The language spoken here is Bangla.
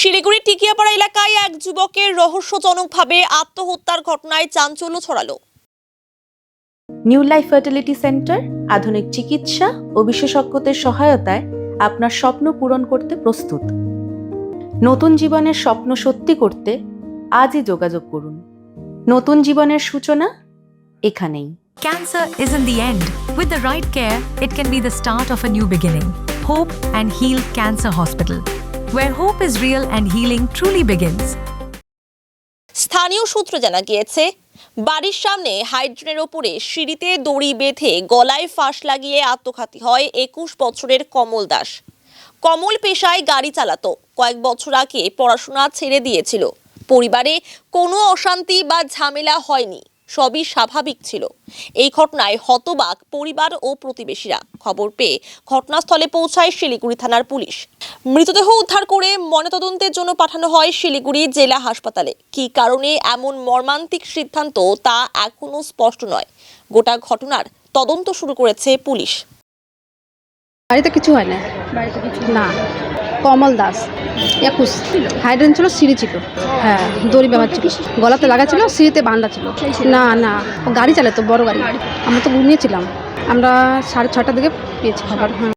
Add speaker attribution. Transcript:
Speaker 1: শিলিগুড়ির টিকিয়াপাড়া এলাকায় এক যুবকের রহস্যজনকভাবে আত্মহত্যার ঘটনায় চাঞ্চল্য ছড়ালো।
Speaker 2: নিউ লাইফ ফার্টিলিটি সেন্টার আধুনিক চিকিৎসা ও বিশেষজ্ঞদের সহায়তায় আপনার স্বপ্ন পূরণ করতে প্রস্তুত। নতুন জীবনের স্বপ্ন সত্যি করতে আজই যোগাযোগ করুন। নতুন জীবনের সূচনা এখানেই।
Speaker 3: Cancer isn't the end. With the right care, it can be the start of a new beginning. Hope and Heal Cancer Hospital, where hope is real and healing truly begins.
Speaker 1: স্থানীয় সূত্রে জানা গিয়েছে, বাড়ির সামনে হাইড্রেনের ওপরে সিঁড়িতে দড়ি বেঁধে গলায় ফাঁস লাগিয়ে আত্মঘাতী হয় 21 বছরের কমল দাস। কমল পেশায় গাড়ি চালাতো। কয়েক বছর আগে পড়াশোনা ছেড়ে দিয়েছিল। পরিবারে কোনো অশান্তি বা ঝামেলা হয়নি, সবই স্বাভাবিক ছিল। এই ঘটনায় হতবাক পরিবার ও প্রতিবেশীরা। খবর পেয়ে ঘটনাস্থলে পৌঁছায় শিলিগুড়ি থানার পুলিশ। মৃতদেহ উদ্ধার করে ময়নাতদন্তের জন্য পাঠানো হয় শিলিগুড়ি জেলা হাসপাতালে। কী কারণে এমন মর্মান্তিক সিদ্ধান্ত তা এখনো স্পষ্ট নয়। গোটা ঘটনার তদন্ত শুরু করেছে পুলিশ।
Speaker 4: বাড়িতে কিছু হয় না, বাড়িতে কিছু না। কমল দাস 21, হাইড্রেন ছিল, সিঁড়ি ছিল, হ্যাঁ দড়ি ব্যবহার ছিল, গলাতে লাগা ছিল, সিঁড়িতে বাঁধা ছিল। না না, ও গাড়ি চালাতো, বড় গাড়ি। আমরা তো ঘুমিয়েছিলাম, আমরা 6:30টার দিকে পেয়েছি খবর। হ্যাঁ,